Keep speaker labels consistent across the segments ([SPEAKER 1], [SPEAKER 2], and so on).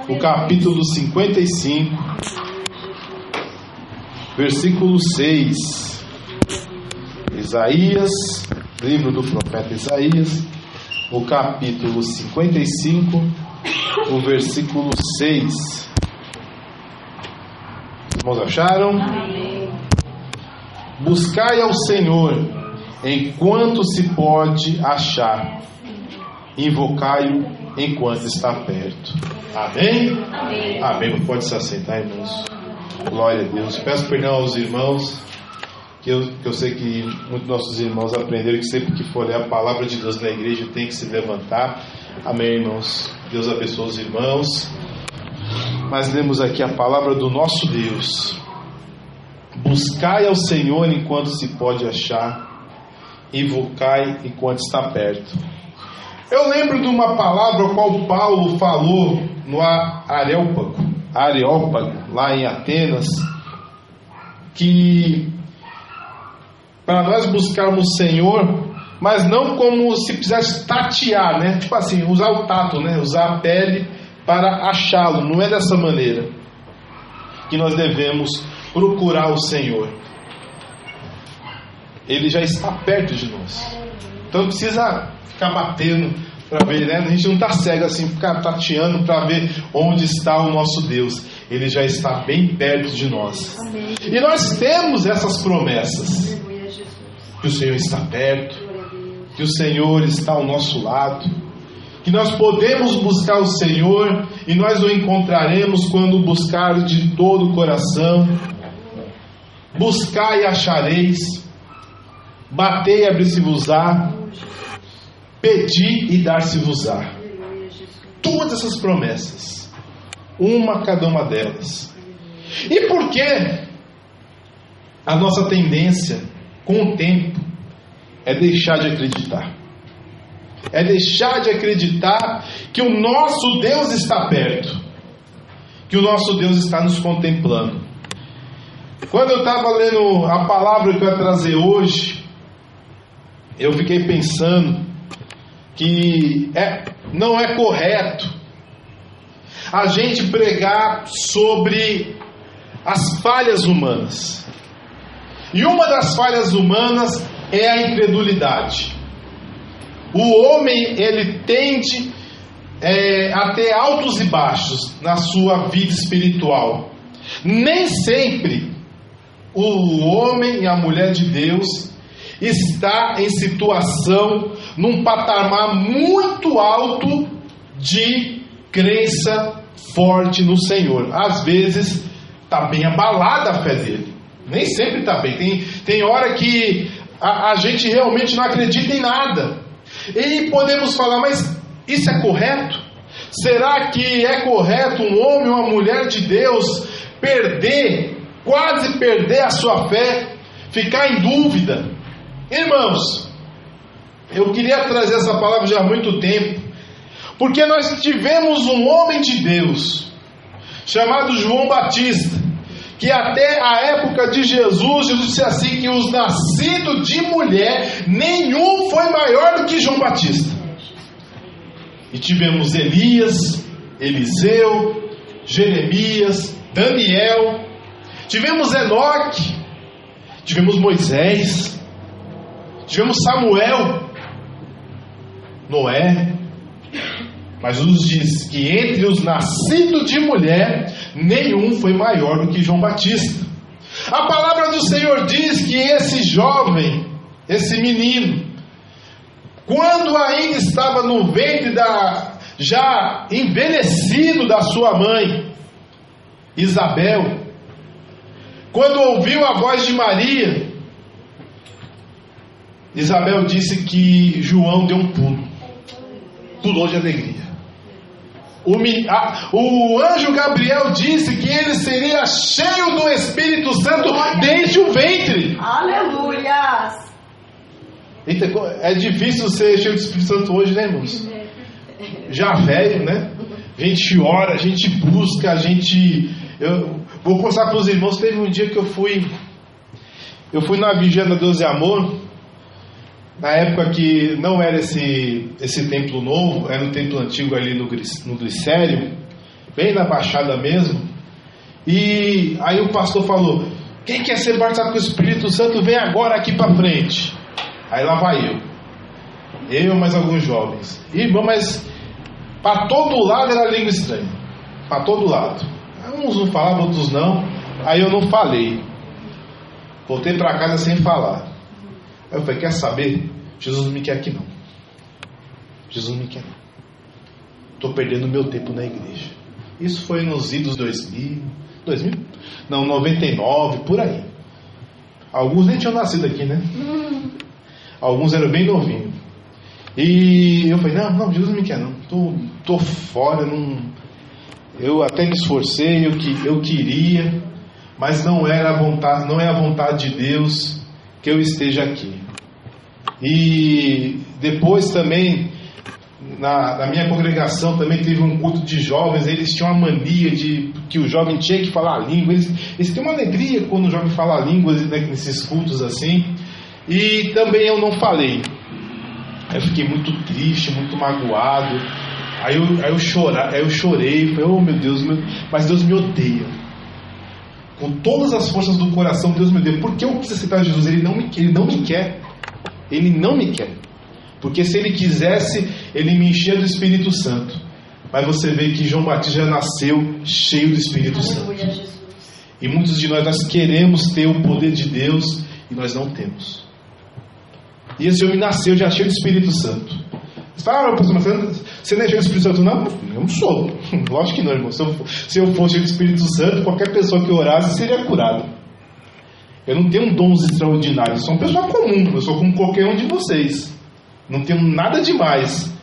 [SPEAKER 1] o capítulo 55, versículo 6. Isaías, livro do profeta Isaías, o capítulo 55, o versículo 6. Os irmãos acharam?
[SPEAKER 2] Amém.
[SPEAKER 1] Buscai ao Senhor enquanto se pode achar, invocai-o enquanto está perto. Amém?
[SPEAKER 2] Amém.
[SPEAKER 1] Amém. Pode se assentar, irmãos. Glória a Deus. Peço perdão aos irmãos, que eu sei que muitos nossos irmãos aprenderam que sempre que for ler a palavra de Deus na igreja tem que se levantar. Amém, irmãos. Deus abençoe os irmãos. Mas lemos aqui a palavra do nosso Deus. Buscai ao Senhor enquanto se pode achar, invocai enquanto está perto. Eu lembro de uma palavra a qual Paulo falou no Areópago, lá em Atenas, que para nós buscarmos o Senhor, mas não como se quisesse tatear, né? Tipo assim, usar o tato, né? Usar a pele para achá-lo. Não é dessa maneira que nós devemos procurar o Senhor. Ele já está perto de nós. Então não precisa ficar batendo para ver, né? A gente não está cego assim, ficar tateando para ver onde está o nosso Deus. Ele já está bem perto de nós.
[SPEAKER 2] Amém.
[SPEAKER 1] E nós temos essas promessas.
[SPEAKER 2] Aleluia, Jesus.
[SPEAKER 1] Que o Senhor está perto, que o Senhor está ao nosso lado, que nós podemos buscar o Senhor e nós o encontraremos quando buscar de todo o coração. Buscai e achareis, batei e abrir-se-vos-á, pedi e dar-se-vos-á. Todas essas promessas, cada uma delas. E por que a nossa tendência com o tempo é deixar de acreditar? É deixar de acreditar que o nosso Deus está perto, que o nosso Deus está nos contemplando. Quando eu estava lendo a palavra que eu ia trazer hoje, eu fiquei pensando que não é correto a gente pregar sobre as falhas humanas. E uma das falhas humanas é a incredulidade. O homem, ele tende a ter altos e baixos na sua vida espiritual. Nem sempre o homem e a mulher de Deus está em situação, num patamar muito alto de crença forte no Senhor. Às vezes está bem abalada a fé dele. Nem sempre está bem. Tem hora que a gente realmente não acredita em nada. E podemos falar, mas isso é correto? Será que é correto um homem ou uma mulher de Deus quase perder a sua fé, ficar em dúvida? Irmãos, eu queria trazer essa palavra já há muito tempo, porque nós tivemos um homem de Deus chamado João Batista, que até a época de Jesus disse assim, que os nascidos de mulher, nenhum foi maior do que João Batista. E tivemos Elias, Eliseu, Jeremias, Daniel, tivemos Enoque, tivemos Moisés, tivemos Samuel, Noé. Mas nos diz que entre os nascidos de mulher, nenhum foi maior do que João Batista. A palavra do Senhor diz que esse jovem, esse menino, quando ainda estava no ventre já envelhecido da sua mãe, Isabel, quando ouviu a voz de Maria, Isabel disse que João deu um pulo, pulou de alegria. O anjo Gabriel disse que ele seria cheio do Espírito Santo desde o ventre.
[SPEAKER 2] Aleluia!
[SPEAKER 1] Eita, é difícil ser cheio do Espírito Santo hoje, né, irmãos? Já velho, né? A gente ora, a gente busca, eu vou contar para os irmãos. Teve um dia que eu fui na Vigília da Deus e Amor, na época que não era esse templo novo, era um templo antigo ali no Glicério. bem na Baixada mesmo. E aí o pastor falou: quem quer ser batizado com o Espírito Santo, vem agora aqui para frente. Aí lá vai eu mais alguns jovens. Irmão, mas para todo lado era língua estranha, para todo lado. Uns não falavam, outros não. Aí eu não falei, voltei para casa sem falar. Aí eu falei: quer saber? Jesus não me quer aqui não. Jesus não me quer não. Estou perdendo meu tempo na igreja. Isso foi nos idos 2000? Não, 99, por aí. Alguns nem tinham nascido aqui, né? Alguns eram bem novinhos. E eu falei: não, Jesus não me quer não. Tô fora, não. Eu até me esforcei, eu queria, mas não é a vontade de Deus que eu esteja aqui. E depois também, na minha congregação também teve um culto de jovens. Eles tinham a mania de que o jovem tinha que falar a língua. Eles têm uma alegria quando o jovem fala a língua, né, nesses cultos assim. E também eu não falei. Eu fiquei muito triste, muito magoado. Aí eu chorei, falei: oh meu Deus, mas Deus me odeia. Com todas as forças do coração, Deus me odeia. Por que eu quis aceitar Jesus? Ele não me quer. Ele não me quer. Porque se ele quisesse, ele me enchia do Espírito Santo. Mas você vê que João Batista já nasceu cheio do Espírito Santo. E muitos de nós queremos ter o poder de Deus e nós não temos. E esse homem nasceu já cheio do Espírito Santo. Você fala: você não é cheio do Espírito Santo? Não, eu não sou. Lógico que não, irmão. Se eu fosse cheio do Espírito Santo, qualquer pessoa que orasse seria curada. Eu não tenho dons extraordinários. Eu sou uma pessoa comum. Eu sou como qualquer um de vocês. Não tenho nada demais.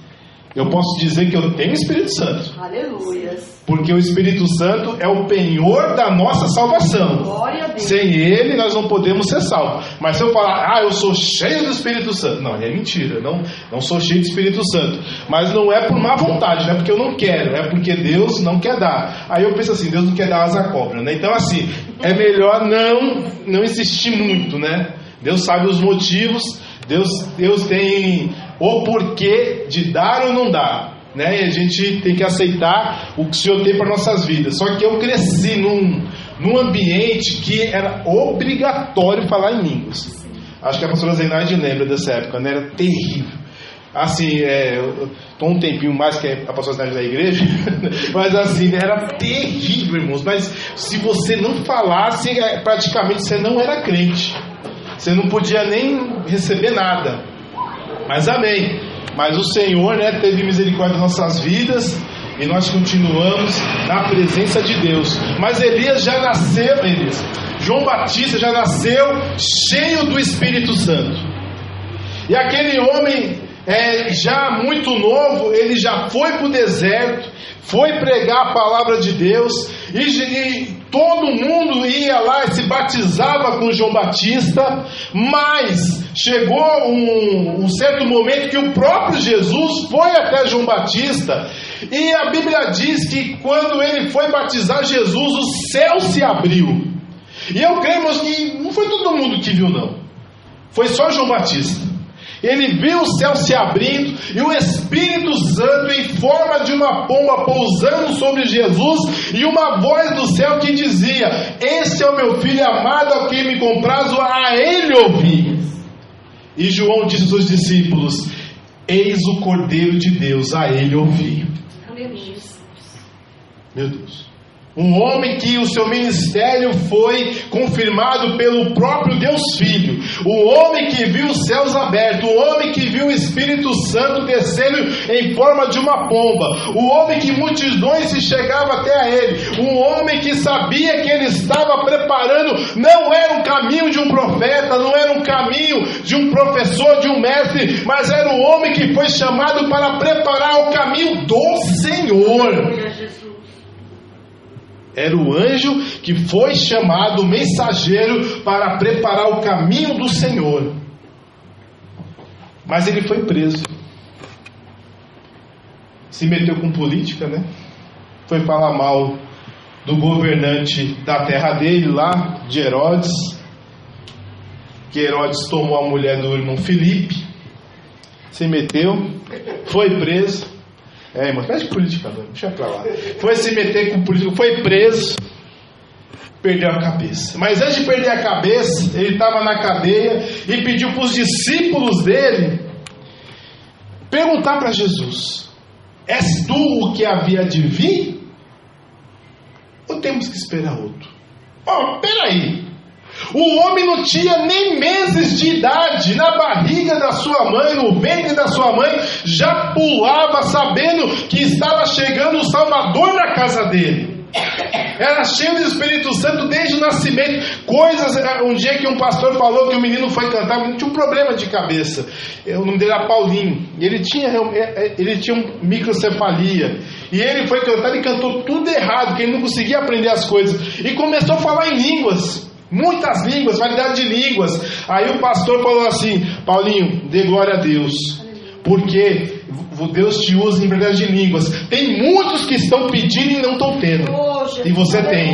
[SPEAKER 1] Eu posso dizer que eu tenho o Espírito Santo.
[SPEAKER 2] Aleluias.
[SPEAKER 1] Porque o Espírito Santo é o penhor da nossa salvação.
[SPEAKER 2] Glória a Deus.
[SPEAKER 1] Sem ele nós não podemos ser salvos. Mas se eu falar: eu sou cheio do Espírito Santo, não, é mentira. Não sou cheio do Espírito Santo. Mas não é por má vontade, não é porque eu não quero, é porque Deus não quer dar. Aí eu penso assim: Deus não quer dar asa à cobra, né? Então assim, é melhor não insistir muito, né? Deus sabe os motivos. Deus tem o porquê de dar ou não dar, né? E a gente tem que aceitar o que o Senhor tem para nossas vidas. Só que eu cresci num ambiente que era obrigatório falar em línguas. Acho que a pastora Zenaide lembra dessa época, né? Era terrível. Assim, eu estou um tempinho mais que a pastora Zenaide da igreja, mas assim, era terrível, irmãos. Mas se você não falasse, praticamente você não era crente. Você não podia nem receber nada. Mas amém. Mas o Senhor, né, teve misericórdia das nossas vidas e nós continuamos na presença de Deus. Mas João Batista já nasceu cheio do Espírito Santo. E aquele homem, já muito novo, ele já foi para o deserto, foi pregar a palavra de Deus, e todo mundo ia lá e se batizava com João Batista. Mas chegou um certo momento que o próprio Jesus foi até João Batista, e a Bíblia diz que quando ele foi batizar Jesus, o céu se abriu. E eu creio, irmãos, que não foi todo mundo que viu, não. Foi só João Batista. Ele viu o céu se abrindo e o Espírito Santo em forma de uma pomba pousando sobre Jesus, e uma voz do céu que dizia: esse é o meu filho amado, ao quem me comprazo, a ele ouvi. E João disse aos seus discípulos: eis o Cordeiro de Deus, a ele ouvi. Meu Deus. Um homem que o seu ministério foi confirmado pelo próprio Deus Filho. O homem que viu os céus abertos. O homem que viu o Espírito Santo descendo em forma de uma pomba. O homem que multidões se chegavam até a ele. Um homem que sabia que ele estava preparando. Não era um caminho de um profeta, não era um caminho de um professor, de um mestre, mas era um homem que foi chamado para preparar o caminho do Senhor. Era o anjo que foi chamado, o mensageiro, para preparar o caminho do Senhor. Mas ele foi preso. Se meteu com política, né? Foi falar mal do governante da terra dele lá, de Herodes. Que Herodes tomou a mulher do irmão Filipe. Se meteu, foi preso. Mas mexe política não, deixa pra lá. Foi se meter com político, foi preso, perdeu a cabeça. Mas antes de perder a cabeça, ele estava na cadeia e pediu para os discípulos dele perguntar para Jesus: és tu o que havia de vir? Ou temos que esperar outro? Peraí. O homem não tinha nem meses de idade. Na barriga da sua mãe, no ventre da sua mãe, já pulava sabendo que estava chegando o Salvador na casa dele. Era cheio do Espírito Santo desde o nascimento. Um dia que um pastor falou que o menino foi cantar, tinha um problema de cabeça. O nome dele era Paulinho. Ele tinha microcefalia. E ele foi cantar e cantou tudo errado, porque ele não conseguia aprender as coisas. E começou a falar em línguas. Muitas línguas, variedade de línguas. Aí o pastor falou assim: Paulinho, dê glória a Deus, porque Deus te usa em verdade de línguas. Tem muitos que estão pedindo e não estão tendo. E você tem.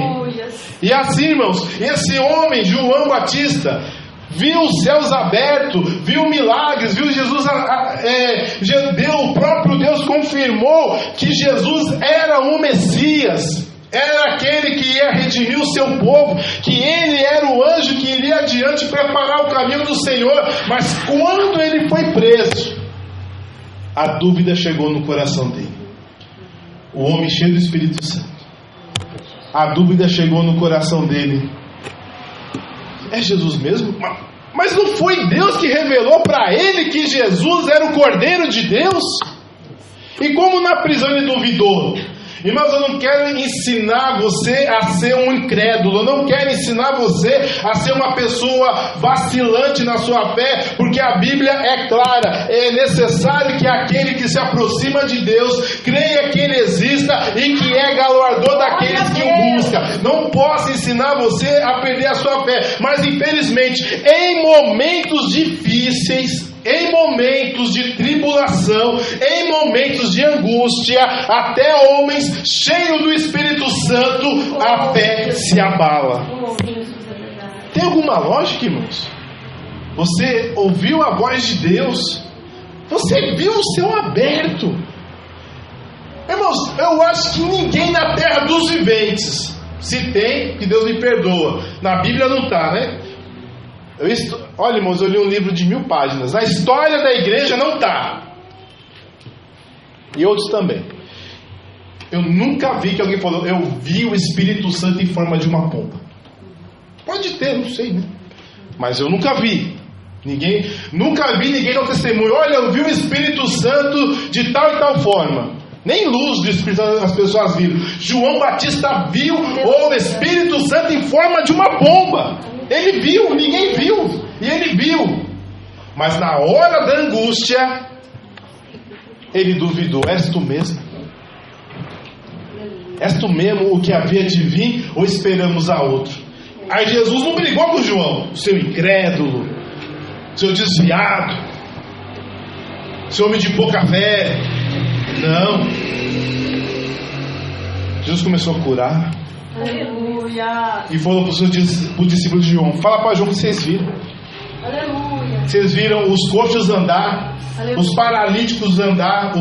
[SPEAKER 1] E assim, irmãos, esse homem, João Batista, viu os céus abertos, viu milagres, viu Jesus, o próprio Deus confirmou que Jesus era o Messias. Era aquele que ia redimir o seu povo, que ele era o anjo que iria adiante preparar o caminho do Senhor. Mas quando ele foi preso, a dúvida chegou no coração dele. O homem cheio do Espírito Santo, a dúvida chegou no coração dele: é Jesus mesmo? Mas não foi Deus que revelou para ele que Jesus era o Cordeiro de Deus? E como na prisão ele duvidou? Irmãos, eu não quero ensinar você a ser um incrédulo, eu não quero ensinar você a ser uma pessoa vacilante na sua fé, porque a Bíblia é clara: é necessário que aquele que se aproxima de Deus creia que Ele exista e que é galardoador daqueles que o buscam. Não posso ensinar você a perder a sua fé, mas infelizmente, em momentos difíceis, em momentos de tribulação, em momentos de angústia, até homens cheios do Espírito Santo, a fé se abala. Tem alguma lógica, irmãos? Você ouviu a voz de Deus, você viu o céu aberto. Irmãos, eu acho que ninguém na terra dos viventes, se tem, que Deus me perdoa, na Bíblia não está, né? Olha, irmãos, eu li um livro de 1000 páginas. Na história da igreja não está. E outros também. Eu nunca vi que alguém falou: eu vi o Espírito Santo em forma de uma pomba. Pode ter, não sei, né? Mas eu nunca vi. Nunca vi ninguém dar testemunho: olha, eu vi o Espírito Santo de tal e tal forma. Nem luz do Espírito Santo as pessoas viram. João Batista viu o Espírito Santo em forma de uma pomba. Ele viu, ninguém viu, e ele viu. Mas na hora da angústia, ele duvidou: és tu mesmo? És tu mesmo o que havia de vir, ou esperamos a outro? Aí Jesus não brigou com João: seu incrédulo, seu desviado, seu homem de pouca fé. Não. Jesus começou a curar.
[SPEAKER 2] Aleluia.
[SPEAKER 1] E falou para o discípulo de João: fala para João que vocês viram.
[SPEAKER 2] Aleluia.
[SPEAKER 1] Vocês viram os coxos andar, aleluia, os paralíticos andar,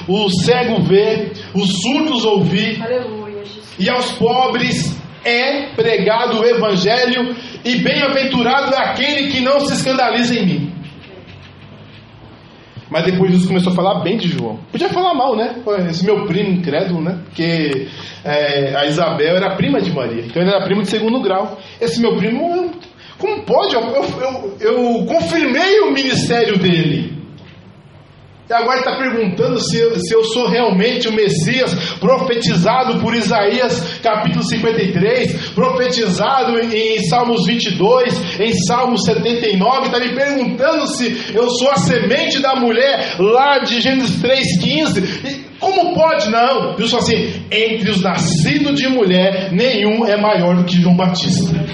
[SPEAKER 1] o cego ver, os surdos ouvir.
[SPEAKER 2] Aleluia.
[SPEAKER 1] E aos pobres é pregado o evangelho, e bem-aventurado é aquele que não se escandaliza em mim. Mas depois Jesus começou a falar bem de João. Podia falar mal, né? Esse meu primo incrédulo, né? Porque a Isabel era prima de Maria, então ele era primo de 2º grau. Esse meu primo, como pode? Eu confirmei o ministério dele. E agora ele está perguntando se eu sou realmente o Messias profetizado por Isaías capítulo 53, profetizado em Salmos 22, em Salmos 79. Está me perguntando se eu sou a semente da mulher lá de Gênesis 3,15. Como pode? Não. Deus falou assim: entre os nascidos de mulher, nenhum é maior do que João Batista.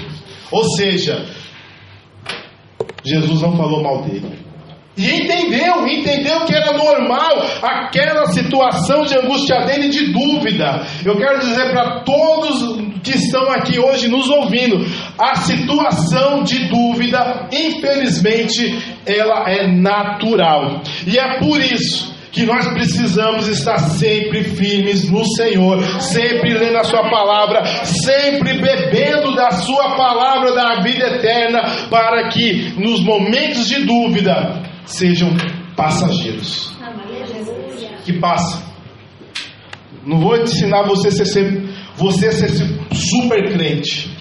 [SPEAKER 1] Ou seja, Jesus não falou mal dele. E entendeu que era normal aquela situação de angústia dele, de dúvida. Eu quero dizer para todos que estão aqui hoje nos ouvindo: a situação de dúvida, infelizmente, ela é natural. E é por isso que nós precisamos estar sempre firmes no Senhor, sempre lendo a sua palavra, sempre bebendo da sua palavra da vida eterna, para que nos momentos de dúvida sejam passageiros. Que passa. Não vou ensinar você a ser super crente,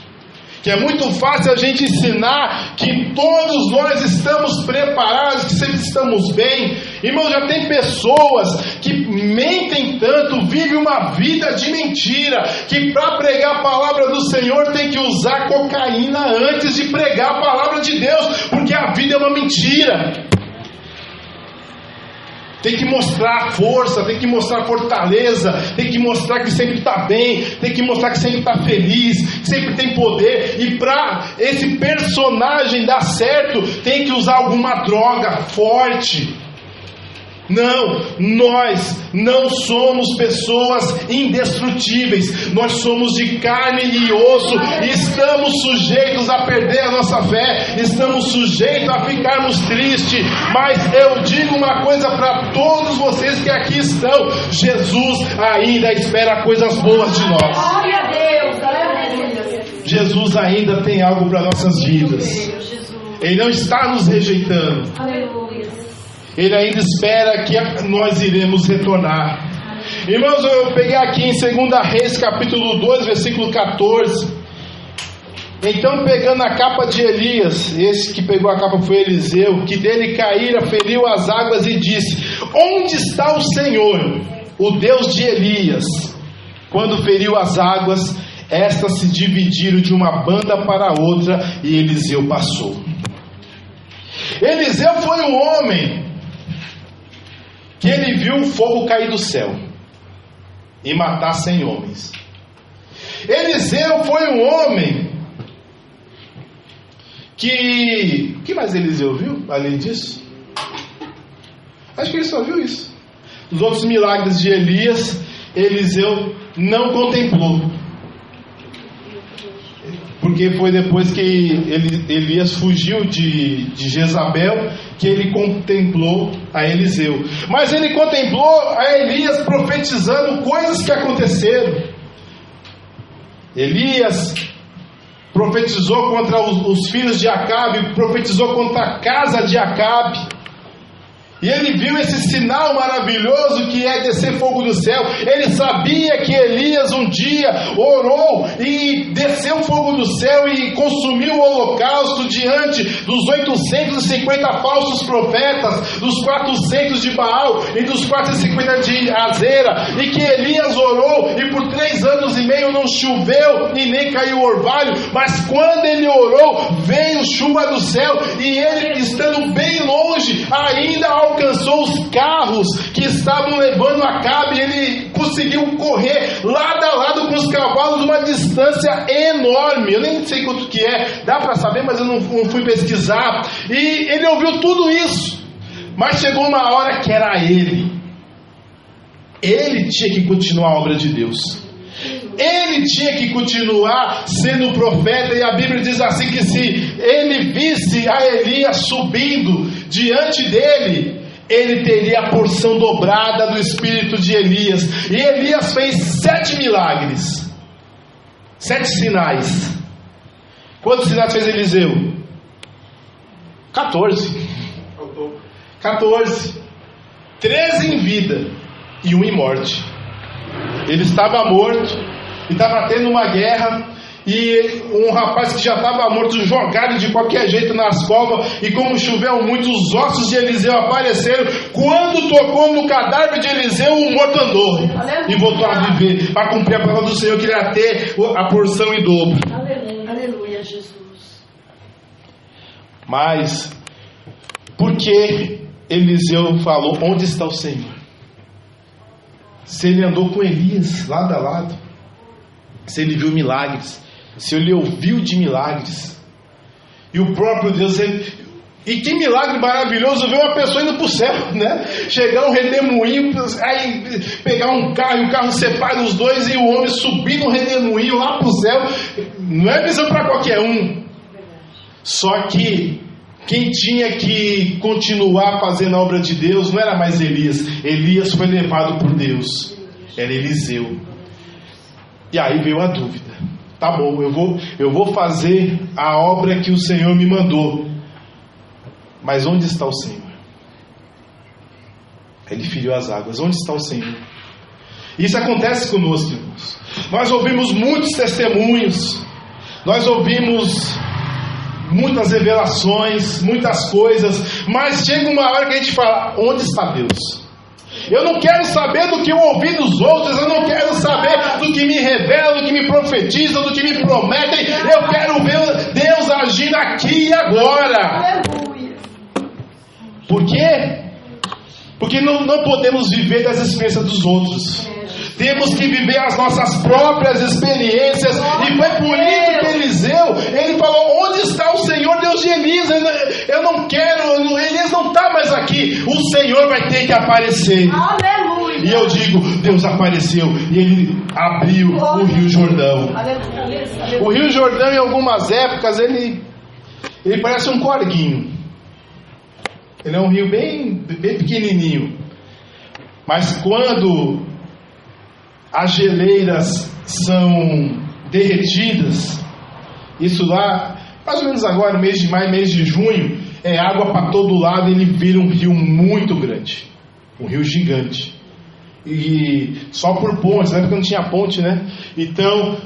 [SPEAKER 1] que é muito fácil a gente ensinar que todos nós estamos preparados, que sempre estamos bem. Irmão, já tem pessoas que mentem tanto, vivem uma vida de mentira, que para pregar a palavra do Senhor tem que usar cocaína antes de pregar a palavra de Deus, porque a vida é uma mentira. Tem que mostrar força, tem que mostrar fortaleza, tem que mostrar que sempre está bem, tem que mostrar que sempre está feliz, que sempre tem poder. E para esse personagem dar certo, tem que usar alguma droga forte. Não, nós não somos pessoas indestrutíveis, nós somos de carne e osso, e estamos sujeitos a perder a nossa fé, estamos sujeitos a ficarmos tristes, mas eu digo uma coisa para todos vocês que aqui estão: Jesus ainda espera coisas boas de nós.
[SPEAKER 2] Glória a Deus, aleluia.
[SPEAKER 1] Jesus ainda tem algo para nossas vidas, Ele não está nos rejeitando.
[SPEAKER 2] Aleluia.
[SPEAKER 1] Ele ainda espera que nós iremos retornar. Irmãos, eu peguei aqui em 2 Reis capítulo 2, versículo 14. Então, pegando a capa de Elias, esse que pegou a capa foi Eliseu, que dele caíra, feriu as águas e disse: onde está o Senhor, o Deus de Elias? Quando feriu as águas, estas se dividiram de uma banda para outra, e Eliseu passou. Eliseu foi um homem que ele viu o fogo cair do céu e matar 100 homens. Eliseu foi um homem que... O que mais Eliseu viu além disso? Acho que ele só viu isso. Os outros milagres de Elias, Eliseu não contemplou, porque foi depois que Elias fugiu de Jezabel que ele contemplou a Eliseu. Mas ele contemplou a Elias profetizando coisas que aconteceram. Elias profetizou contra os filhos de Acabe, profetizou contra a casa de Acabe. E ele viu esse sinal maravilhoso que é descer fogo do céu. Ele sabia que Elias um dia orou e desceu fogo do céu e consumiu o holocausto diante dos 850 falsos profetas, dos 400 de Baal e dos 450 de Azera. E que Elias orou e por 3 anos e meio não choveu e nem caiu orvalho. Mas quando ele orou, veio chuva do céu, e ele, estando bem longe, ainda alcançou os carros que estavam levando Acabe. Ele conseguiu correr lado a lado com os cavalos uma distância enorme. Eu nem sei quanto que é, dá para saber, mas eu não fui pesquisar. E ele ouviu tudo isso, mas chegou uma hora que era ele tinha que continuar a obra de Deus. Ele tinha que continuar sendo profeta. E a Bíblia diz assim, que se ele visse a Elias subindo diante dele, ele teria a porção dobrada do espírito de Elias. E Elias fez 7 milagres, 7 sinais. Quantos sinais fez Eliseu? 14. 13 em vida e 1 em morte. Ele estava morto e estava tendo uma guerra, e um rapaz que já estava morto jogaram de qualquer jeito nas covas, e como choveu muito, os ossos de Eliseu apareceram. Quando tocou no cadáver de Eliseu, o morto andou e voltou a viver, para cumprir a palavra do Senhor, que ele ia ter a porção em dobro.
[SPEAKER 2] Aleluia, Jesus.
[SPEAKER 1] Mas por que Eliseu falou: onde está o Senhor? Se ele andou com Elias lado a lado, se ele viu milagres, se ele ouviu de milagres, e o próprio Deus, e que milagre maravilhoso ver uma pessoa indo para o céu, né? Chegar um redemoinho, aí pegar um carro, e o carro separa os dois, e o homem subir no redemoinho lá para o céu. Não é visão para qualquer um. Só que Quem tinha que continuar fazendo a obra de Deus não era mais Elias. Elias foi levado por Deus. Era Eliseu. E aí veio a dúvida. Tá bom, eu vou fazer a obra que o Senhor me mandou. Mas onde está o Senhor? Ele feriu as águas. Onde está o Senhor? Isso acontece conosco, irmãos. Nós ouvimos muitos testemunhos. Nós ouvimos muitas revelações, muitas coisas. Mas chega uma hora que a gente fala: onde está Deus? Eu não quero saber do que eu ouvi dos outros. Eu não quero saber do que me revelam, do que me profetizam, do que me prometem. Eu quero ver Deus agindo aqui e agora. Por quê? Porque não podemos viver das experiências dos outros. Temos que viver as nossas próprias experiências. E foi por isso que Eliseu, ele falou: onde está o Senhor Deus de Elias? Eu não quero, Elias não está mais aqui. O Senhor vai ter que aparecer.
[SPEAKER 2] Aleluia.
[SPEAKER 1] E eu digo: Deus apareceu e ele abriu o Rio Jordão. O Rio Jordão, em algumas épocas, ele parece um corguinho. Ele é um rio bem pequenininho. Mas quando as geleiras são derretidas, isso lá, mais ou menos agora, mês de maio, mês de junho, é água para todo lado. Ele vira um rio muito grande, um rio gigante. E só por pontes, na época não tinha ponte, né? Então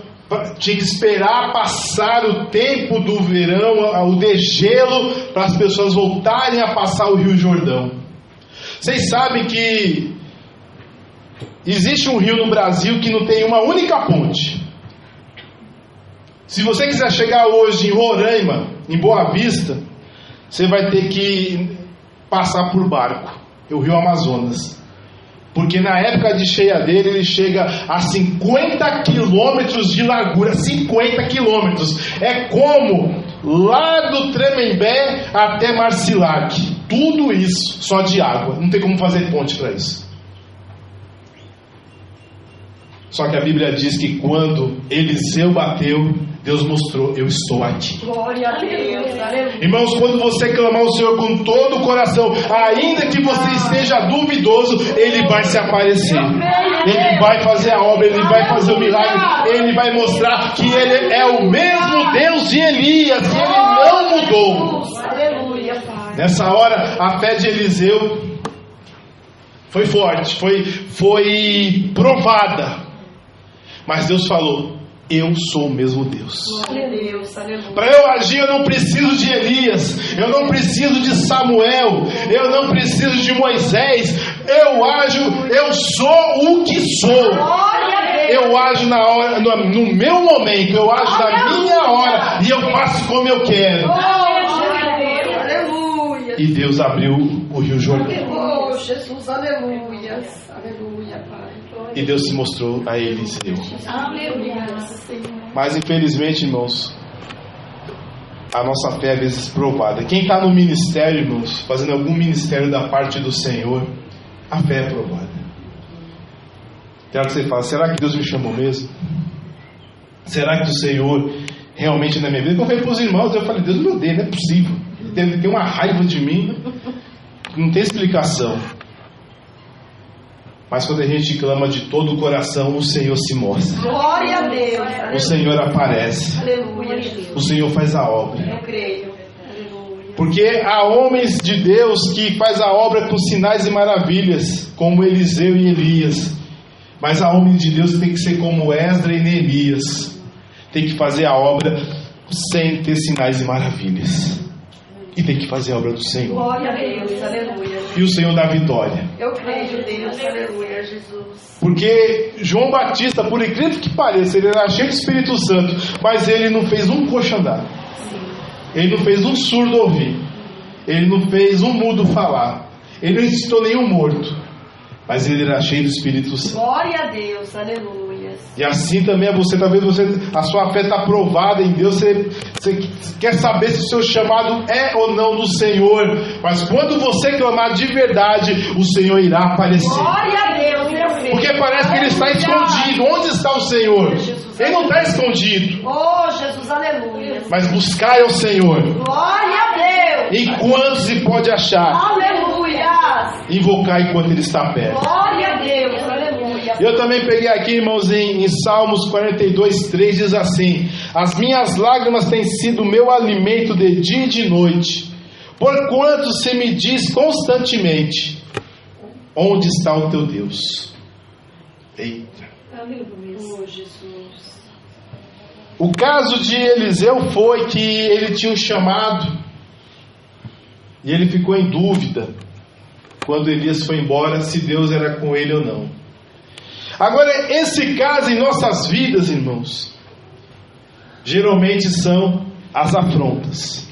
[SPEAKER 1] tinha que esperar passar o tempo do verão, o degelo, para as pessoas voltarem a passar o Rio Jordão. Vocês sabem que existe um rio no Brasil que não tem uma única ponte. Se você quiser chegar hoje em Roraima, em Boa Vista, você vai ter que passar por barco, o Rio Amazonas. Porque na época de cheia dele, ele chega a 50 quilômetros de largura. 50 quilômetros. É como lá do Tremembé até Marcilac. Tudo isso só de água. Não tem como fazer ponte para isso. Só que a Bíblia diz que quando Eliseu bateu, Deus mostrou: eu estou aqui.
[SPEAKER 2] Glória a Deus. Aleluia.
[SPEAKER 1] Irmãos, quando você clamar ao Senhor com todo o coração, ainda que você esteja duvidoso, Ele vai se aparecer. Ele vai fazer a obra, Ele vai fazer o milagre. Ele vai mostrar que Ele é o mesmo Deus de Elias, que Ele não mudou.
[SPEAKER 2] Aleluia, Pai.
[SPEAKER 1] Nessa hora, a fé de Eliseu foi forte, foi provada. Mas Deus falou: eu sou o mesmo Deus. Para eu agir, eu não preciso de Elias, eu não preciso de Samuel, eu não preciso de Moisés. Eu ajo, eu sou o que sou. Eu ajo na hora, no meu momento, eu ajo na minha hora, e eu faço como eu quero. E Deus abriu o Rio Jordão.
[SPEAKER 2] Oh, Jesus, aleluia. Aleluia, Pai.
[SPEAKER 1] E Deus se mostrou a Eliseu.
[SPEAKER 2] Aleluia.
[SPEAKER 1] Mas infelizmente, irmãos, a nossa fé é às vezes provada. Quem está no ministério, irmãos, fazendo algum ministério da parte do Senhor, a fé é provada. Tem hora que você fala: será que Deus me chamou mesmo? Será que o Senhor realmente na minha vida? Quando eu falei para os irmãos, eu falei: Deus me odeia, não é possível. Ele tem uma raiva de mim, não tem explicação. Mas quando a gente clama de todo o coração, o Senhor se mostra.
[SPEAKER 2] Glória a Deus.
[SPEAKER 1] O Senhor aparece.
[SPEAKER 2] Aleluia.
[SPEAKER 1] O Senhor faz a obra.
[SPEAKER 2] Eu creio. Aleluia.
[SPEAKER 1] Porque há homens de Deus que faz a obra com sinais e maravilhas, como Eliseu e Elias. Mas há homens de Deus que tem que ser como Esdras e Neemias. Tem que fazer a obra sem ter sinais e maravilhas. E tem que fazer a obra do Senhor.
[SPEAKER 2] Glória a Deus. Aleluia.
[SPEAKER 1] E o Senhor dá vitória.
[SPEAKER 2] Eu creio, Deus. Aleluia, Jesus.
[SPEAKER 1] Porque João Batista, por incrível que pareça, ele era cheio do Espírito Santo, mas ele não fez um coxo andar. Ele não fez um surdo ouvir. Ele não fez um mudo falar. Ele não ressuscitou nenhum morto. Mas ele era cheio do Espírito Santo.
[SPEAKER 2] Glória a Deus. Aleluia.
[SPEAKER 1] E assim também é você. Talvez a sua fé está provada em Deus. Você quer saber se o seu chamado é ou não do Senhor. Mas quando você clamar de verdade, o Senhor irá aparecer.
[SPEAKER 2] Glória a Deus, meu Deus.
[SPEAKER 1] Porque parece que Ele está escondido. Onde está o Senhor? Ele não está escondido.
[SPEAKER 2] Oh, Jesus, aleluia.
[SPEAKER 1] Mas buscai ao Senhor
[SPEAKER 2] Glória a Deus.
[SPEAKER 1] Enquanto se pode achar.
[SPEAKER 2] Aleluia.
[SPEAKER 1] Invocar enquanto Ele está perto.
[SPEAKER 2] Glória a Deus. Aleluia.
[SPEAKER 1] Eu também peguei aqui, irmãos, em Salmos 42:3, diz assim: as minhas lágrimas têm sido meu alimento de dia e de noite, porquanto se me diz constantemente: onde está o teu Deus? Eita.
[SPEAKER 2] Aleluia. Jesus.
[SPEAKER 1] O caso de Eliseu foi que ele tinha um chamado e ele ficou em dúvida quando Elias foi embora, se Deus era com ele ou não. Agora, esse caso em nossas vidas, irmãos, geralmente são as afrontas.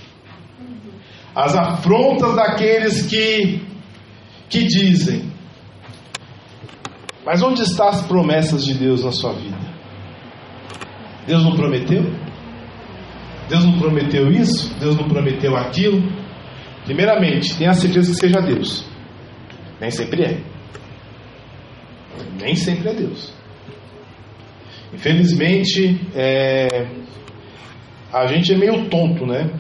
[SPEAKER 1] As afrontas daqueles que dizem: mas onde estão as promessas de Deus na sua vida? Deus não prometeu? Deus não prometeu isso? Deus não prometeu aquilo? Primeiramente, tenha certeza que seja Deus. Nem sempre é. Nem sempre é Deus. Infelizmente, a gente é meio tonto, né?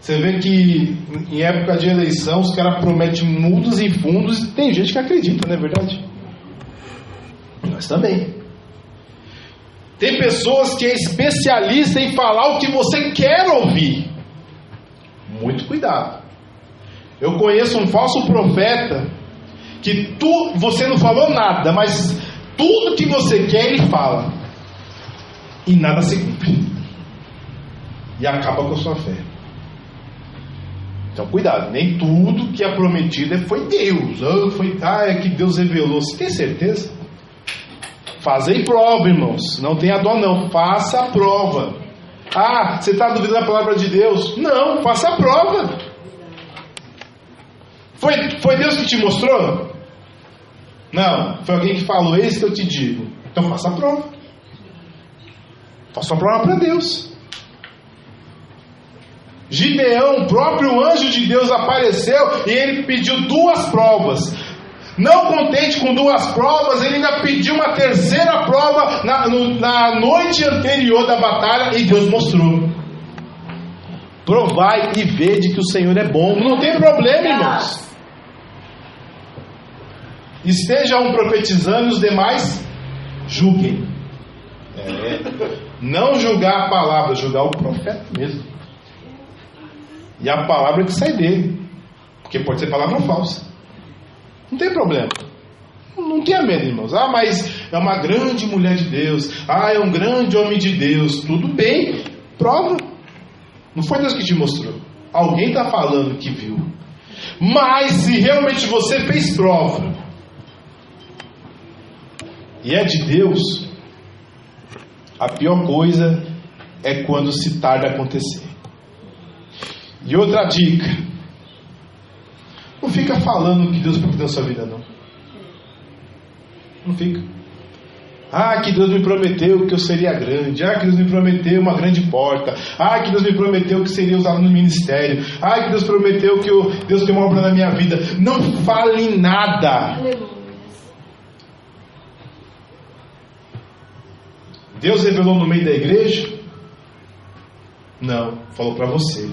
[SPEAKER 1] Você vê que em época de eleição os caras prometem mundos e fundos e tem gente que acredita, não é verdade? Nós também. Tem pessoas que é especialista em falar o que você quer ouvir. Muito cuidado. Eu conheço um falso profeta que você não falou nada, mas tudo que você quer ele fala e nada se cumpre e acaba com a sua fé. Então cuidado, nem tudo que é prometido foi Deus. É que Deus revelou. Você tem certeza? Fazei prova, irmãos. Não tenha dó não, faça a prova. Você está duvidando da palavra de Deus? Não, faça a prova. Foi Deus que te mostrou? Não, foi alguém que falou: eis que eu te digo. Então faça a prova. Faça a prova para Deus. Gideão, o próprio anjo de Deus apareceu e ele pediu 2 provas. Não contente com 2 provas, ele ainda pediu uma terceira prova na noite anterior da batalha, e Deus mostrou. Provai e vede que o Senhor é bom. Não tem problema, irmãos. Esteja um profetizando e os demais julguem. Não julgar a palavra, julgar o profeta mesmo. E a palavra que sai dele, porque pode ser palavra falsa. Não tem problema. Não tenha medo, irmãos. Mas é uma grande mulher de Deus. É um grande homem de Deus. Tudo bem, prova. Não foi Deus que te mostrou. Alguém está falando que viu. Mas se realmente você fez prova e é de Deus, a pior coisa é quando se tarda a acontecer. E outra dica: não fica falando que Deus prometeu na sua vida, não. Não fica. Que Deus me prometeu que eu seria grande. Que Deus me prometeu uma grande porta. Que Deus me prometeu que seria usado no ministério. Que Deus prometeu que Deus tem uma obra na minha vida. Não fale nada. Deus revelou no meio da igreja? Não, falou para você.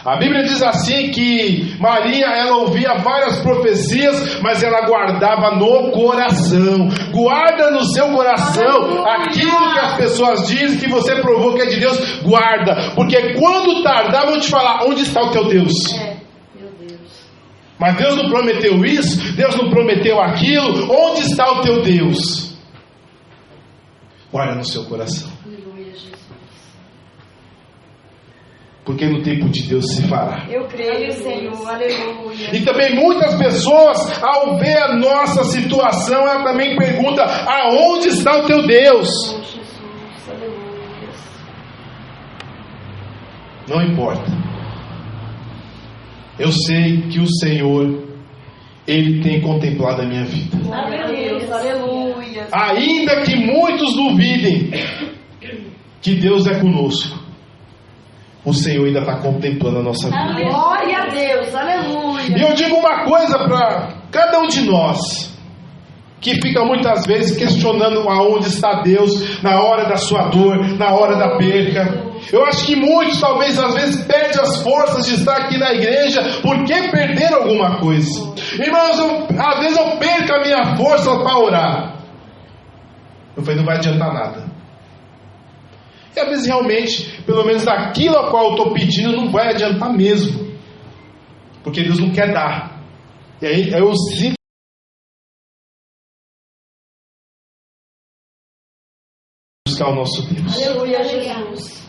[SPEAKER 1] A Bíblia diz assim que Maria, ela ouvia várias profecias, mas ela guardava no coração. Guarda no seu coração aquilo que as pessoas dizem, que você provou que é de Deus. Guarda, porque quando tardar vão te falar: onde está o teu Deus?
[SPEAKER 2] Meu Deus.
[SPEAKER 1] Mas Deus não prometeu isso, Deus não prometeu aquilo. Onde está o teu Deus? Guarda no seu coração. Porque no tempo de Deus se fará.
[SPEAKER 2] Eu creio, Senhor, aleluia.
[SPEAKER 1] E também muitas pessoas, ao ver a nossa situação, ela também pergunta: aonde está o teu Deus?
[SPEAKER 2] Oh, Jesus, aleluia.
[SPEAKER 1] Não importa. Eu sei que o Senhor, Ele tem contemplado a minha vida.
[SPEAKER 2] Aleluia, aleluia.
[SPEAKER 1] Ainda que muitos duvidem que Deus é conosco, o Senhor ainda está contemplando a nossa vida.
[SPEAKER 2] Glória a Deus, aleluia.
[SPEAKER 1] E eu digo uma coisa para cada um de nós: que fica muitas vezes questionando aonde está Deus na hora da sua dor, na hora da perca. Eu acho que muitos talvez às vezes perdem as forças de estar aqui na igreja porque perderam alguma coisa. Irmãos, às vezes eu perco a minha força para orar. Eu falei, não vai adiantar nada. E às vezes realmente, pelo menos aquilo a qual eu estou pedindo não vai adiantar mesmo, porque Deus não quer dar. E aí eu sinto buscar o nosso Deus.
[SPEAKER 2] Aleluia, Jesus.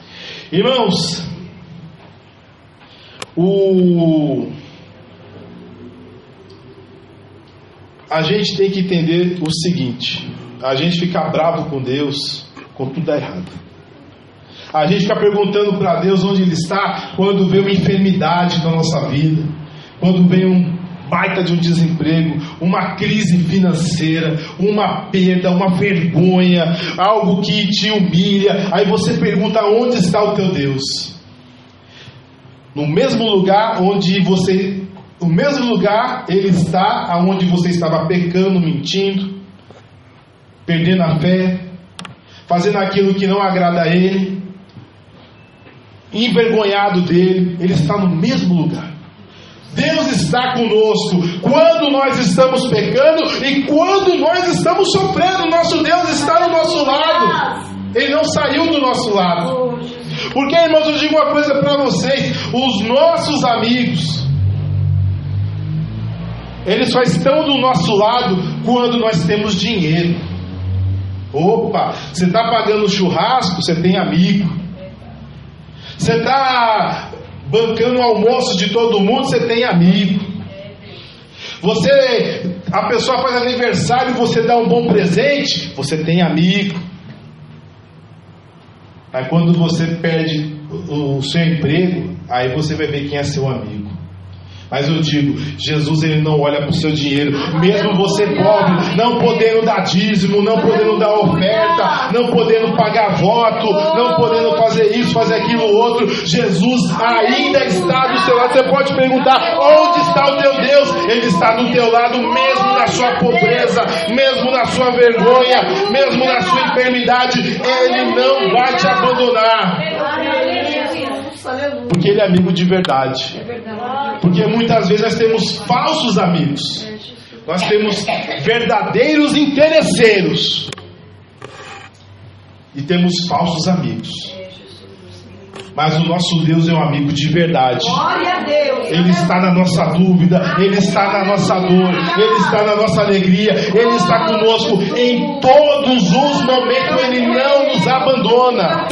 [SPEAKER 1] Irmãos, a gente tem que entender o seguinte: a gente fica bravo com Deus quando tudo dá errado. A gente fica perguntando para Deus onde Ele está quando vem uma enfermidade na nossa vida, quando vem um baita de um desemprego, uma crise financeira, uma perda, uma vergonha, algo que te humilha. Aí você pergunta onde está o teu Deus? No mesmo lugar onde você, o mesmo lugar Ele está aonde você estava pecando, mentindo, perdendo a fé, fazendo aquilo que não agrada a Ele, envergonhado dele. Ele está no mesmo lugar. Deus está conosco quando nós estamos pecando e quando nós estamos sofrendo. Nosso Deus está no nosso lado. Ele não saiu do nosso lado. Porque, irmãos, eu digo uma coisa para vocês: os nossos amigos, eles só estão do nosso lado quando nós temos dinheiro. Opa, você está pagando churrasco, você tem amigo. Você está bancando o almoço de todo mundo, você tem amigo. A pessoa faz aniversário e você dá um bom presente, você tem amigo. Aí quando você perde o seu emprego, aí você vai ver quem é seu amigo. Mas eu digo, Jesus, Ele não olha para o seu dinheiro. Mesmo você pobre, não podendo dar dízimo, não podendo dar oferta, não podendo pagar voto, não podendo fazer isso, fazer aquilo outro, Jesus ainda está do seu lado. Você pode perguntar, onde está o teu Deus? Ele está do teu lado, mesmo na sua pobreza, mesmo na sua vergonha, mesmo na sua enfermidade. Ele não vai te abandonar. Porque Ele é amigo de verdade. Porque muitas vezes nós temos falsos amigos. Nós temos verdadeiros interesseiros. E temos falsos amigos. Mas o nosso Deus é um amigo de verdade. Ele está na nossa dúvida, Ele está na nossa dor, Ele está na nossa alegria, Ele está conosco em todos os momentos. Ele não nos abandona.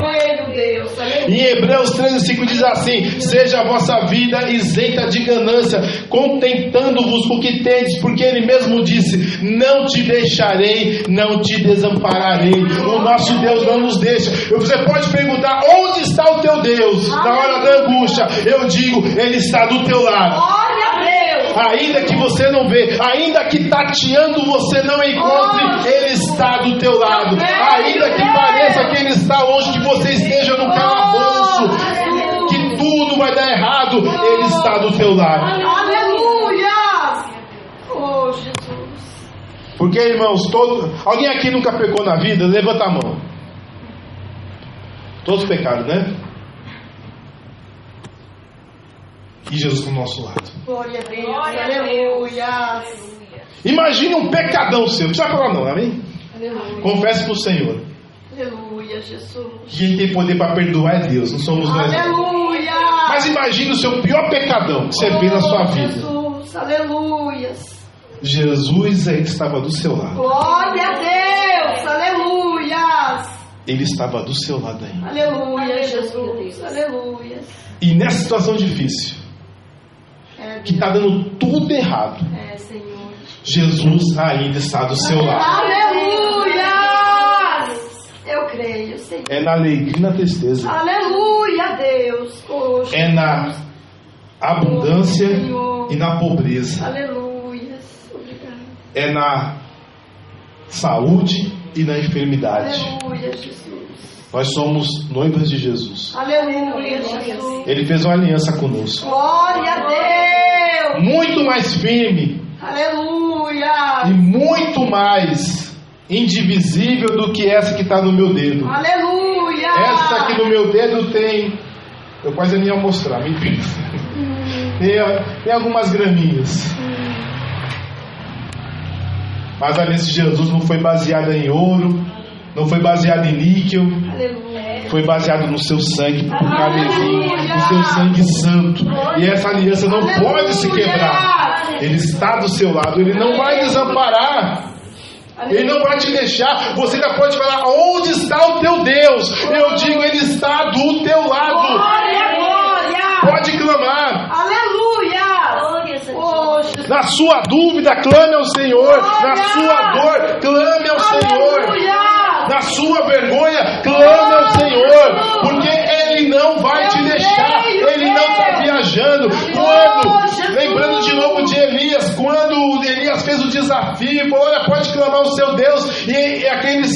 [SPEAKER 1] Em Hebreus 13:5 diz assim: seja a vossa vida isenta de ganância, contentando-vos com o que tendes, porque Ele mesmo disse: não te deixarei, não te desampararei. O nosso Deus não nos deixa. Você pode perguntar, onde está o teu Deus? Na hora da angústia, eu digo, Ele está do teu lado. Ainda que você não vê, ainda que tateando você não encontre, Ele está do teu lado. Ainda que pareça que Ele está longe, que você esteja no calabouço, que tudo vai dar errado, Ele está do teu lado.
[SPEAKER 2] Aleluia! Oh, Jesus.
[SPEAKER 1] Porque, irmãos, alguém aqui nunca pecou na vida? Levanta a mão. Todos pecaram, né? E Jesus do nosso lado.
[SPEAKER 2] Glória a Deus. Aleluia.
[SPEAKER 1] Imagine um pecadão seu. Não precisa falar não, amém?
[SPEAKER 2] Aleluia.
[SPEAKER 1] Confesse para o Senhor.
[SPEAKER 2] Aleluia, Jesus.
[SPEAKER 1] Quem tem poder para perdoar é Deus, não somos nós.
[SPEAKER 2] Aleluia.
[SPEAKER 1] Mas imagine o seu pior pecadão que você fez na sua vida.
[SPEAKER 2] Jesus, aleluia.
[SPEAKER 1] Jesus ainda estava do seu lado.
[SPEAKER 2] Glória a Deus, aleluia.
[SPEAKER 1] Ele estava do seu lado ainda.
[SPEAKER 2] Aleluia, Jesus, aleluia.
[SPEAKER 1] E nessa situação difícil, que está dando tudo errado,
[SPEAKER 2] Senhor,
[SPEAKER 1] Jesus ainda está do seu lado.
[SPEAKER 2] Aleluia. Eu creio, Senhor.
[SPEAKER 1] É na alegria e na tristeza.
[SPEAKER 2] Aleluia, Deus. Oh,
[SPEAKER 1] é na abundância e na pobreza.
[SPEAKER 2] Aleluia. Obrigado.
[SPEAKER 1] É na saúde e na enfermidade.
[SPEAKER 2] Aleluia, Jesus.
[SPEAKER 1] Nós somos noivas de Jesus.
[SPEAKER 2] Aleluia, Jesus.
[SPEAKER 1] Ele fez uma aliança conosco.
[SPEAKER 2] Glória a Deus.
[SPEAKER 1] Muito mais firme.
[SPEAKER 2] Aleluia. Aleluia.
[SPEAKER 1] E muito mais indivisível do que essa que está no meu dedo.
[SPEAKER 2] Aleluia.
[SPEAKER 1] Essa aqui no meu dedo tem... Eu quase nem ia mostrar, me pensa. Tem algumas graminhas. Mas a aliança de Jesus não foi baseada em ouro, não foi baseada em níquel.
[SPEAKER 2] Aleluia.
[SPEAKER 1] Foi baseado no seu sangue carmesim, no seu sangue santo. E essa aliança não pode se quebrar. Ele está do seu lado, ele não vai desamparar. Ele não vai te deixar. Você ainda pode falar: onde está o teu Deus? Eu digo: ele está do teu lado.
[SPEAKER 2] Glória, glória.
[SPEAKER 1] Pode clamar.
[SPEAKER 2] Aleluia.
[SPEAKER 1] Na sua dúvida, clame ao Senhor. Na sua dor, clame ao Senhor. Na sua vergonha, clame ao Senhor. Porque Ele não vai te deixar. Ele não está viajando. Lembrando de novo de Elias, quando Elias fez o desafio, falou: olha, pode clamar o seu Deus. E aqueles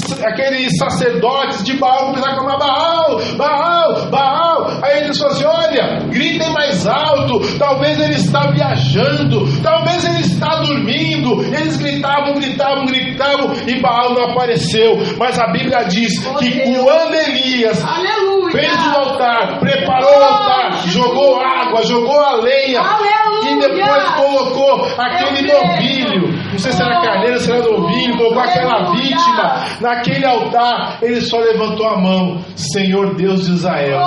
[SPEAKER 1] sacerdotes de Baal começaram a clamar: Baal, Baal, Baal. Aí eles falaram assim: olha, gritem mais alto. Talvez ele está viajando, talvez ele está dormindo. Eles gritavam, gritavam, gritavam, e Baal não apareceu. Mas a Bíblia diz que quando Elias fez o altar, preparou o altar, jogou água, jogou a lenha, e depois colocou aquele novilho, não sei se era carneiro, se era novilho, colocou aquela vítima naquele altar. Ele só levantou a mão: Senhor Deus de Israel,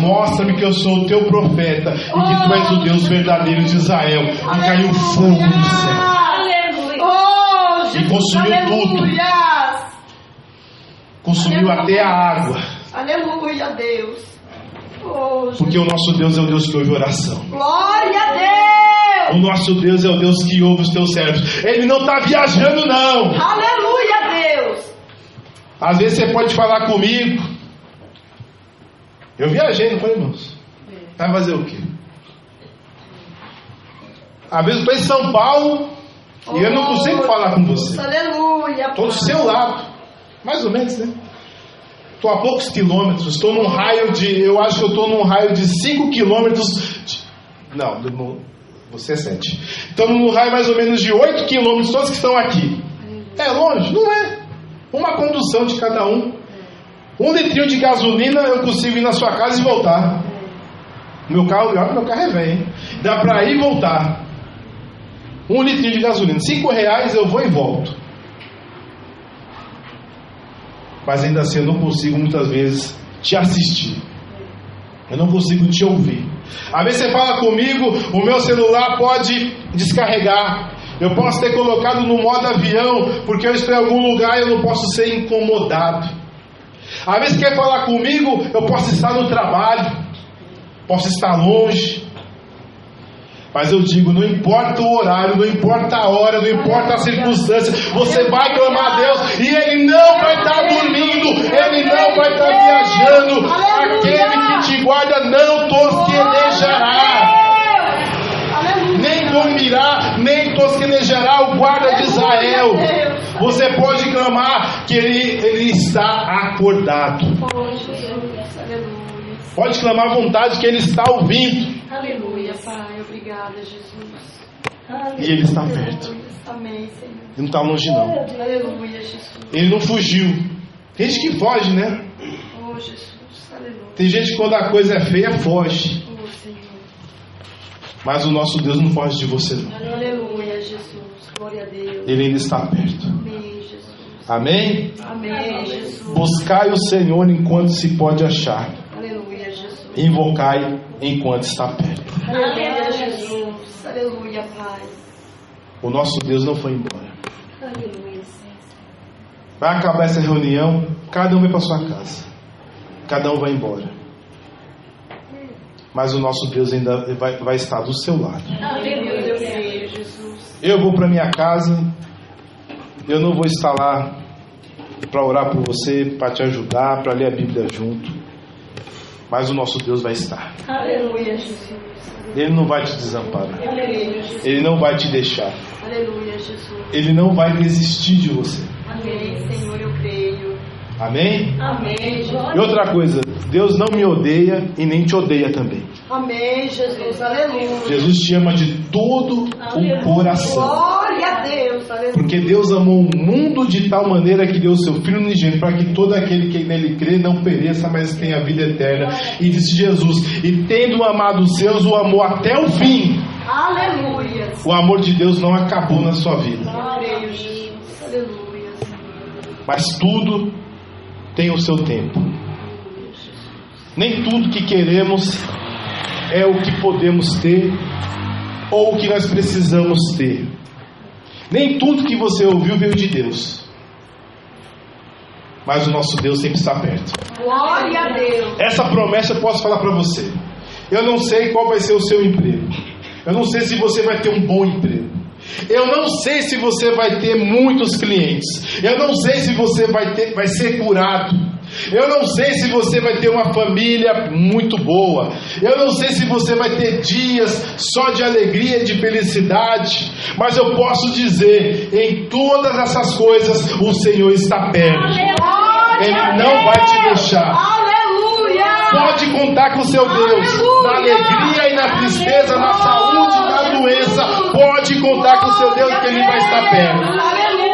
[SPEAKER 1] mostra-me que eu sou o teu profeta e que tu és o Deus verdadeiro de Israel. E caiu fogo do céu e consumiu tudo, consumiu até a água.
[SPEAKER 2] Aleluia, Deus.
[SPEAKER 1] Porque o nosso Deus é o Deus que ouve oração.
[SPEAKER 2] Glória a Deus.
[SPEAKER 1] O nosso Deus é o Deus que ouve os teus servos. Ele não está viajando, não.
[SPEAKER 2] Aleluia, Deus.
[SPEAKER 1] Às vezes você pode falar comigo: eu viajei, não foi, irmãos? Vai fazer o quê? Às vezes eu estou em São Paulo e eu não consigo falar com você.
[SPEAKER 2] Aleluia.
[SPEAKER 1] Estou do seu lado, mais ou menos, né? Estou a poucos quilômetros. Estou num raio de... Eu acho que eu estou num raio de 5 quilômetros. Não, você é 7. Estamos num raio mais ou menos de 8 quilômetros, todos que estão aqui. É longe? Não é. Uma condução de cada um. 1 litrinho de gasolina eu consigo ir na sua casa e voltar. Meu carro é velho, hein? Dá para ir e voltar. 1 litrinho de gasolina, R$5 eu vou e volto. Mas ainda assim eu não consigo muitas vezes te assistir. Eu não consigo te ouvir. Às vezes você fala comigo, o meu celular pode descarregar. Eu posso ter colocado no modo avião, porque eu estou em algum lugar e eu não posso ser incomodado. Às vezes quer falar comigo, eu posso estar no trabalho, posso estar longe. Mas eu digo: não importa o horário, não importa a hora, não importa a circunstância, você vai clamar a Deus e Ele não vai estar dormindo, Ele não vai estar viajando. Aquele que te guarda não tosquenejará, nem dormirá, nem tosquenejará o guarda de Israel. Você pode clamar que ele está acordado. Pode clamar à vontade que Ele está ouvindo.
[SPEAKER 2] Aleluia, Pai. Obrigada, Jesus.
[SPEAKER 1] E Ele está perto.
[SPEAKER 2] Amém, Senhor.
[SPEAKER 1] Ele não está longe, não.
[SPEAKER 2] Aleluia, Jesus.
[SPEAKER 1] Ele não fugiu. Tem gente que foge, né?
[SPEAKER 2] Oh, Jesus. Aleluia.
[SPEAKER 1] Tem gente que quando a coisa é feia, foge.
[SPEAKER 2] Oh, Senhor.
[SPEAKER 1] Mas o nosso Deus não foge de você, não.
[SPEAKER 2] Aleluia, Jesus. Glória a Deus.
[SPEAKER 1] Ele ainda está perto.
[SPEAKER 2] Amém, Jesus.
[SPEAKER 1] Amém?
[SPEAKER 2] Amém, Jesus.
[SPEAKER 1] Buscai o Senhor enquanto se pode achar.
[SPEAKER 2] Aleluia, Jesus.
[SPEAKER 1] Invocai enquanto está perto.
[SPEAKER 2] Aleluia, Jesus. Aleluia, Pai.
[SPEAKER 1] O nosso Deus não foi embora.
[SPEAKER 2] Aleluia, Senhor.
[SPEAKER 1] Vai acabar essa reunião, cada um vai para sua casa. Cada um vai embora. Mas o nosso Deus ainda vai estar do seu lado.
[SPEAKER 2] Aleluia, Jesus.
[SPEAKER 1] Eu vou para minha casa. Eu não vou estar lá para orar por você, para te ajudar, para ler a Bíblia junto. Mas o nosso Deus vai estar.
[SPEAKER 2] Aleluia, Jesus.
[SPEAKER 1] Ele não vai te desamparar.
[SPEAKER 2] Aleluia, Jesus.
[SPEAKER 1] Ele não vai te deixar.
[SPEAKER 2] Aleluia, Jesus.
[SPEAKER 1] Ele não vai desistir de você.
[SPEAKER 2] Amém, Senhor, eu creio.
[SPEAKER 1] Amém?
[SPEAKER 2] Amém, Jesus.
[SPEAKER 1] E outra coisa, Deus não me odeia e nem te odeia também.
[SPEAKER 2] Amém, Jesus. Aleluia.
[SPEAKER 1] Jesus te ama de todo o coração.
[SPEAKER 2] Glória Glória a Deus. Aleluia.
[SPEAKER 1] Porque Deus amou o mundo de tal maneira que deu o seu Filho unigênito, para que todo aquele que nele crê não pereça, mas tenha vida eterna. E disse Jesus: e tendo amado os seus, o amou até o fim.
[SPEAKER 2] Aleluia.
[SPEAKER 1] O amor de Deus não acabou na sua vida.
[SPEAKER 2] Eu creio, Jesus. Aleluia.
[SPEAKER 1] Mas tudo tem o seu tempo. Nem tudo que queremos é o que podemos ter ou o que nós precisamos ter. Nem tudo que você ouviu veio de Deus. Mas o nosso Deus sempre está perto.
[SPEAKER 2] Glória a Deus.
[SPEAKER 1] Essa promessa eu posso falar para você. Eu não sei qual vai ser o seu emprego. Eu não sei se você vai ter um bom emprego. Eu não sei se você vai ter muitos clientes. Eu não sei se você vai ser curado. Eu não sei se você vai ter uma família muito boa. Eu não sei se você vai ter dias só de alegria e de felicidade. Mas eu posso dizer, em todas essas coisas o Senhor está perto. Ele não vai te deixar.
[SPEAKER 2] Aleluia.
[SPEAKER 1] Pode contar com o seu Deus. Na alegria e na tristeza, na saúde e na doença. Pode contar com o seu Deus, que Ele vai estar perto.
[SPEAKER 2] Aleluia.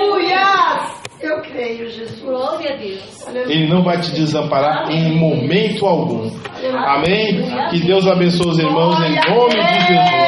[SPEAKER 2] Eu creio, Jesus.
[SPEAKER 3] Glória a Deus.
[SPEAKER 1] Ele não vai te desamparar em momento algum. Amém? Que Deus abençoe os irmãos em nome de Jesus.